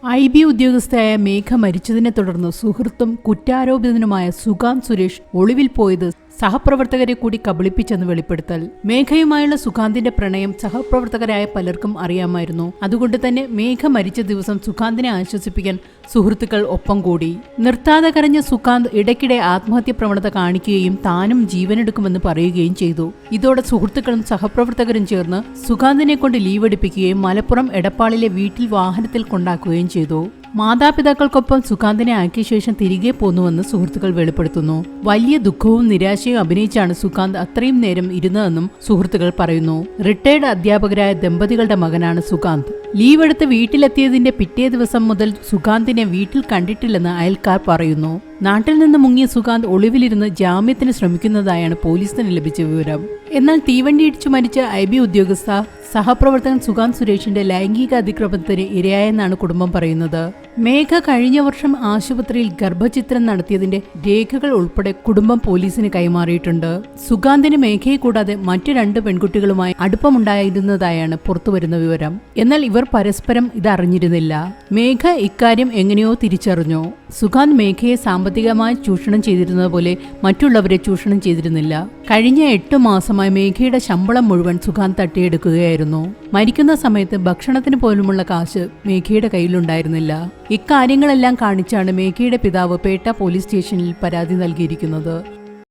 IB ഉദ്യോഗസ്ഥയായ മേഘ മരിച്ചതിനെ തുടർന്ന് സുഹൃത്തും കുറ്റാരോപിതനുമായ സുകാന്ത് സുരേഷ് ഒളിവിൽ പോയത് സഹപ്രവർത്തകരെ കൂടി കബളിപ്പിച്ചെന്ന് വെളിപ്പെടുത്തൽ. മേഘയുമായുള്ള സുകാന്തിന്റെ പ്രണയം സഹപ്രവർത്തകരായ പലർക്കും അറിയാമായിരുന്നു. അതുകൊണ്ട് തന്നെ മേഘ മരിച്ച ദിവസം സുകാന്തിനെ ആശ്വസിപ്പിക്കാൻ സുഹൃത്തുക്കൾ ഒപ്പം കൂടി. നിർത്താതെ കരഞ്ഞ സുകാന്ത് ഇടയ്ക്കിടെ ആത്മഹത്യ പ്രവണത കാണിക്കുകയും താനും ജീവനെടുക്കുമെന്ന് പറയുകയും ചെയ്തു. ഇതോടെ സുഹൃത്തുക്കളും സഹപ്രവർത്തകരും ചേർന്ന് സുകാന്തിനെ കൊണ്ട് ലീവ് എടുപ്പിക്കുകയും മലപ്പുറം എടപ്പാളിലെ വീട്ടിൽ വാഹനത്തിൽ കൊണ്ടാക്കുകയും ചെയ്തു. മാതാപിതാക്കൾക്കൊപ്പം സുകാന്തിനെ ആക്കിയ ശേഷം തിരികെ പോന്നുവെന്ന് സുഹൃത്തുക്കൾ വെളിപ്പെടുത്തുന്നു. വലിയ ദുഃഖവും നിരാശയും അഭിനയിച്ചാണ് സുകാന്ത് അത്രയും നേരം ഇരുന്നതെന്നും സുഹൃത്തുക്കൾ പറയുന്നു. റിട്ടയർഡ് അധ്യാപകരായ ദമ്പതികളുടെ മകനാണ് സുകാന്ത്. ലീവ് എടുത്ത് വീട്ടിലെത്തിയതിന്റെ പിറ്റേ ദിവസം മുതൽ സുകാന്തിനെ വീട്ടിൽ കണ്ടിട്ടില്ലെന്ന് അയൽക്കാർ പറയുന്നു. നാട്ടിൽ നിന്ന് മുങ്ങിയ സുകാന്ത് ഒളിവിലിരുന്ന് ജാമ്യത്തിന് ശ്രമിക്കുന്നതായാണ് പോലീസിന് ലഭിച്ച വിവരം. എന്നാൽ തീവണ്ടി ഇടിച്ചു മരിച്ച IB ഉദ്യോഗസ്ഥ സഹപ്രവർത്തകൻ സുകാന്ത് സുരേഷിന്റെ ലൈംഗിക അതിക്രമത്തിന് ഇരയായെന്നാണ് കുടുംബം പറയുന്നത്. മേഘ കഴിഞ്ഞ വർഷം ആശുപത്രിയിൽ ഗർഭചിത്രം നടത്തിയതിന്റെ രേഖകൾ ഉൾപ്പെടെ കുടുംബം പോലീസിന് കൈമാറിയിട്ടുണ്ട്. സുകാന്തിന് മേഘയെ കൂടാതെ മറ്റു 2 പെൺകുട്ടികളുമായി അടുപ്പമുണ്ടായിരുന്നതായാണ് പുറത്തുവരുന്ന വിവരം. എന്നാൽ ഇവർ പരസ്പരം ഇതറിഞ്ഞിരുന്നില്ല. മേഘ ഇക്കാര്യം എങ്ങനെയോ തിരിച്ചറിഞ്ഞു. സുകാന്ത് മേഘയെ സാമ്പത്തികമായി ചൂഷണം ചെയ്തിരുന്നത് പോലെ മറ്റുള്ളവരെ ചൂഷണം ചെയ്തിരുന്നില്ല. കഴിഞ്ഞ 8 മാസമായി മേഘയുടെ ശമ്പളം മുഴുവൻ സുകാന്ത് തട്ടിയെടുക്കുകയായിരുന്നു. മരിക്കുന്ന സമയത്ത് ഭക്ഷണത്തിന് പോലുമുള്ള കാശ് മേഘയുടെ കയ്യിലുണ്ടായിരുന്നില്ല. ഇക്കാര്യങ്ങളെല്ലാം കാണിച്ചാണ് മേഘയുടെ പിതാവ് പേട്ട പോലീസ് സ്റ്റേഷനിൽ പരാതി നൽകിയിരിക്കുന്നത്.